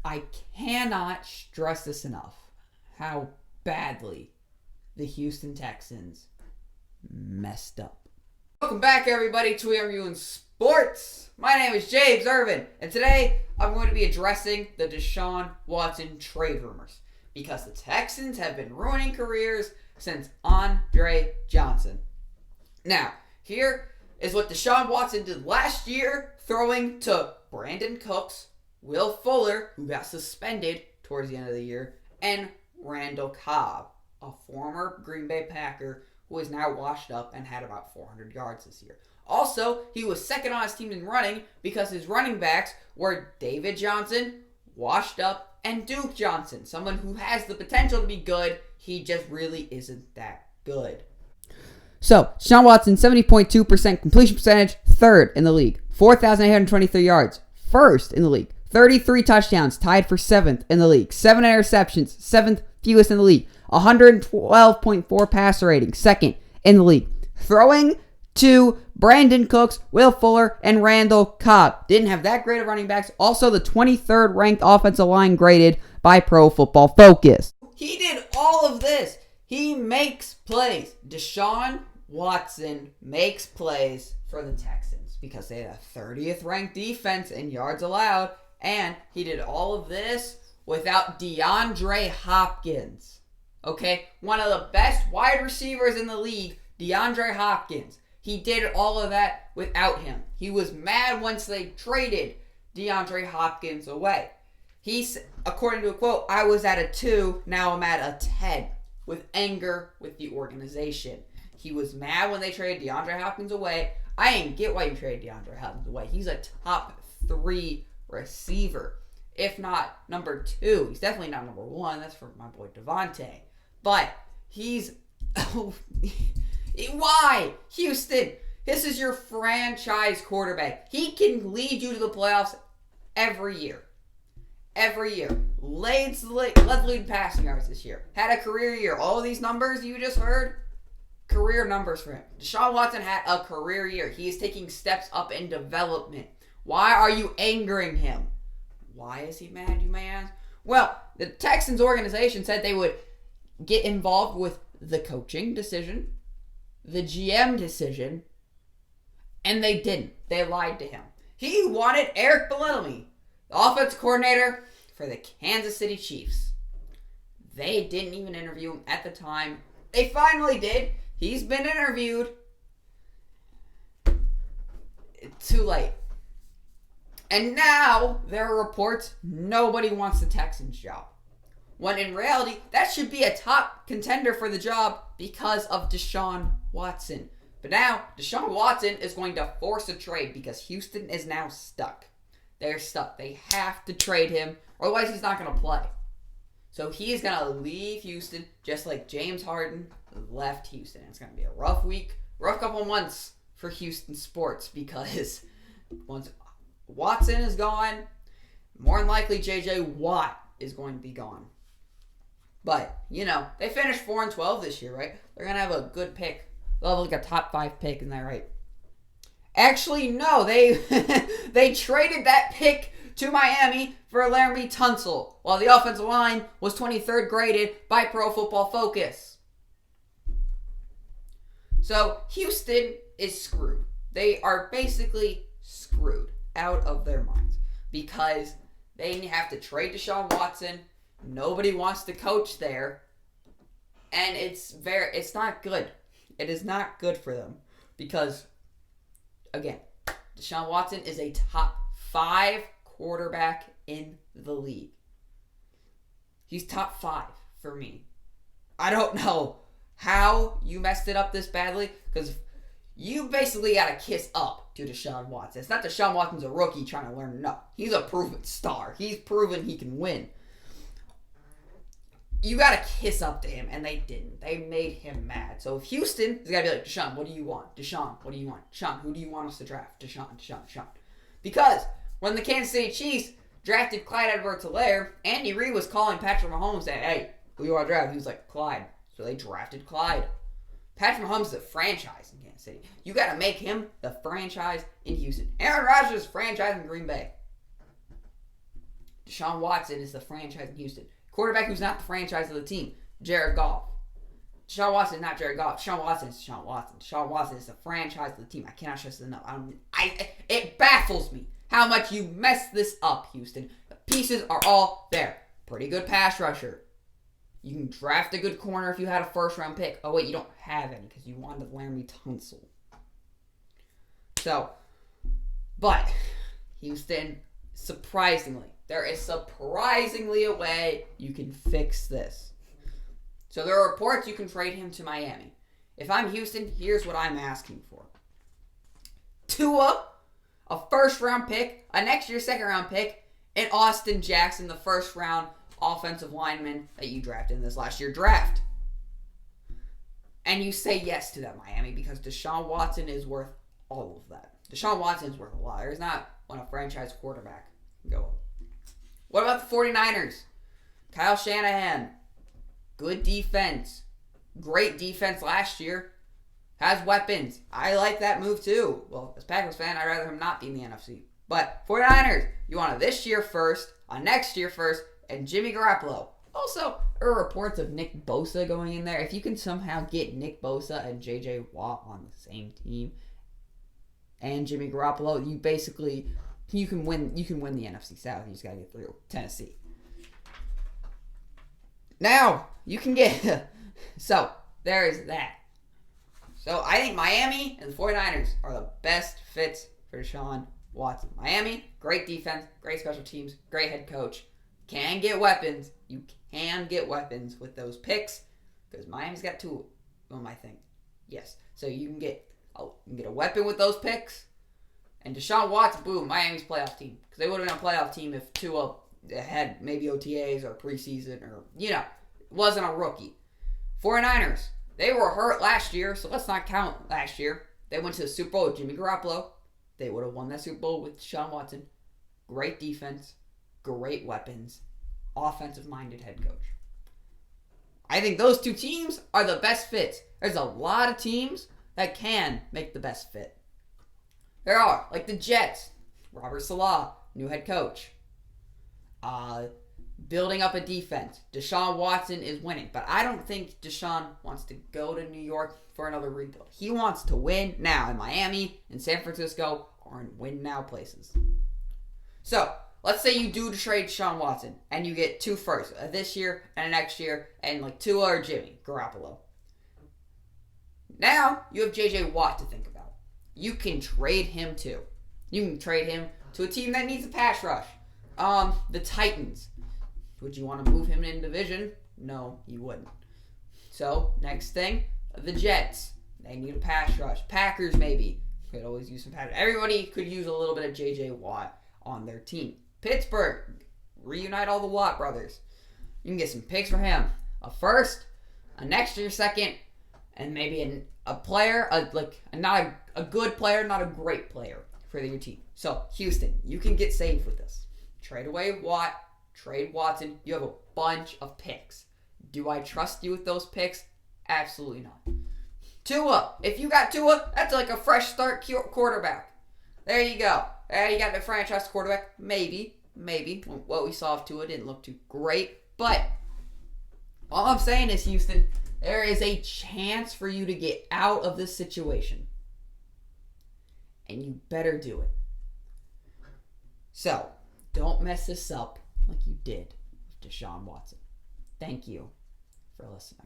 I cannot stress this enough, how badly the Houston Texans messed up. Welcome back, everybody, to We Are Reviewing Sports. My name is James Irvin, and today I'm going to be addressing the Deshaun Watson trade rumors, because the Texans have been ruining careers since Andre Johnson. Now, here is what Deshaun Watson did last year, throwing to Brandon Cooks, Will Fuller, who got suspended towards the end of the year, and Randall Cobb, a former Green Bay Packer who is now washed up and had about 400 yards this year. Also, he was second on his team in running because his running backs were David Johnson, washed up, and Duke Johnson, someone who has the potential to be good. He just really isn't that good. So, Deshaun Watson, 70.2% completion percentage, third in the league. 4,823 yards, first in the league. 33 touchdowns, tied for seventh in the league. 7 interceptions, seventh fewest in the league. 112.4 passer rating, second in the league. Throwing to Brandon Cooks, Will Fuller, and Randall Cobb. Didn't have that great of running backs. Also, the 23rd ranked offensive line graded by Pro Football Focus. He did all of this. He makes plays. Deshaun Watson makes plays for the Texans because they had a 30th ranked defense in yards allowed, and he did all of this without DeAndre Hopkins. Okay, one of the best wide receivers in the league, DeAndre Hopkins. He did all of that without him. He was mad once they traded DeAndre Hopkins away. He's, according to a quote, I was at a 2, now I'm at a 10, with anger with the organization. He was mad when they traded DeAndre Hopkins away. I didn't get why you traded DeAndre Hopkins away. He's a top 3 receiver, if not number 2. He's definitely not number 1. That's for my boy Devontae. But he's... why? Houston, this is your franchise quarterback. He can lead you to the playoffs every year. Every year. Led the lead passing yards this year. Had a career year. All of these numbers you just heard, career numbers for him. Deshaun Watson had a career year. He is taking steps up in development. Why are you angering him? Why is he mad, you may ask? Well, the Texans organization said they would get involved with the coaching decision, the GM decision, and they didn't. They lied to him. He wanted Eric Bieniemy, the offense coordinator for the Kansas City Chiefs. They didn't even interview him at the time. They finally did. He's been interviewed. Too late. And now there are reports nobody wants the Texans job. When in reality, that should be a top contender for the job because of Deshaun Watson. But now, Deshaun Watson is going to force a trade because Houston is now stuck. They're stuck. They have to trade him, or otherwise he's not going to play. So he is going to leave Houston just like James Harden left Houston. It's going to be a rough week, rough couple months for Houston sports because once Watson is gone, more than likely J.J. Watt is going to be gone. But, they finished 4-12 this year, right? They're going to have a good pick. They'll have like a top 5 pick, isn't that right? Actually, no. They they traded that pick to Miami for Laramie Tunsil, while the offensive line was 23rd graded by Pro Football Focus. So, Houston is screwed. They are basically screwed out of their minds because they have to trade Deshaun Watson. Nobody wants to coach there, and it's not good. It is not good for them because, again, Deshaun Watson is a top 5 quarterback in the league. He's top 5 for me. I don't know how you messed it up this badly because you basically got to kiss up to Deshaun Watson. It's not Deshaun Watson's a rookie trying to learn. No, he's a proven star. He's proven he can win. You got to kiss up to him, and they didn't. They made him mad. So if Houston is got to be like, Deshaun, what do you want? Deshaun, what do you want? Deshaun, who do you want us to draft? Deshaun. Because when the Kansas City Chiefs drafted Clyde Edwards-Helaire, Andy Reid was calling Patrick Mahomes saying, hey, who you want to draft? He was like, Clyde. So they drafted Clyde. Patrick Mahomes is a franchise in Kansas City. You got to make him the franchise in Houston. Aaron Rodgers is franchise in Green Bay. Deshaun Watson is the franchise in Houston. Quarterback who's not the franchise of the team, Jared Goff. Deshaun Watson is not Jared Goff. Deshaun Watson is Deshaun Watson. Deshaun Watson is the franchise of the team. I cannot stress this enough. It baffles me how much you messed this up, Houston. The pieces are all there. Pretty good pass rusher. You can draft a good corner if you had a first-round pick. Oh, wait, you don't have any because you wanted Laramie Tunsil. So, but Houston, surprisingly, there is surprisingly a way you can fix this. So there are reports you can trade him to Miami. If I'm Houston, here's what I'm asking for. Tua, a first-round pick, a next year second-round pick, and Austin Jackson, the first-round offensive lineman that you drafted in this last year draft. And you say yes to that, Miami, because Deshaun Watson is worth all of that. Deshaun Watson is worth a lot. There's not when a franchise quarterback can go up. What about the 49ers? Kyle Shanahan. Good defense. Great defense last year. Has weapons. I like that move too. Well, as a Packers fan, I'd rather him not be in the NFC. But 49ers, you want a this year first, a next year first, and Jimmy Garoppolo. Also, there are reports of Nick Bosa going in there. If you can somehow get Nick Bosa and J.J. Watt on the same team and Jimmy Garoppolo, you can win the NFC South. You just got to get through Tennessee. Now, you can get... So, there is that. So, I think Miami and the 49ers are the best fits for Deshaun Watson. Miami, great defense, great special teams, great head coach. Can get weapons. You can get weapons with those picks because Miami's got two on my thing. Yes. So, you can get a weapon with those picks. And Deshaun Watson, boom, Miami's playoff team. Because they would have been a playoff team if Tua had maybe OTAs or preseason or, wasn't a rookie. 49ers, they were hurt last year, so let's not count last year. They went to the Super Bowl with Jimmy Garoppolo. They would have won that Super Bowl with Deshaun Watson. Great defense, great weapons, offensive-minded head coach. I think those two teams are the best fits. There's a lot of teams that can make the best fit. There are, like the Jets, Robert Saleh, new head coach. Building up a defense. Deshaun Watson is winning. But I don't think Deshaun wants to go to New York for another rebuild. He wants to win now. And Miami and San Francisco are in win-now places. So, let's say you do trade Deshaun Watson and you get two firsts, this year and next year, and like Tua or Jimmy Garoppolo. Now, you have J.J. Watt to think about. You can trade him too. You can trade him to a team that needs a pass rush. The Titans. Would you want to move him in division? No, you wouldn't. So, next thing, the Jets. They need a pass rush. Packers, maybe. Could always use some pass. Everybody could use a little bit of J.J. Watt on their team. Pittsburgh. Reunite all the Watt brothers. You can get some picks for him. A first, a next year second, and maybe a player, not a good player, not a great player for your team. So, Houston, you can get saved with this. Trade away Watt. Trade Watson. You have a bunch of picks. Do I trust you with those picks? Absolutely not. Tua. If you got Tua, that's like a fresh start quarterback. There you go. You got the franchise quarterback. Maybe. What we saw of Tua didn't look too great. But all I'm saying is, Houston, there is a chance for you to get out of this situation. And you better do it. So, don't mess this up like you did with Deshaun Watson. Thank you for listening.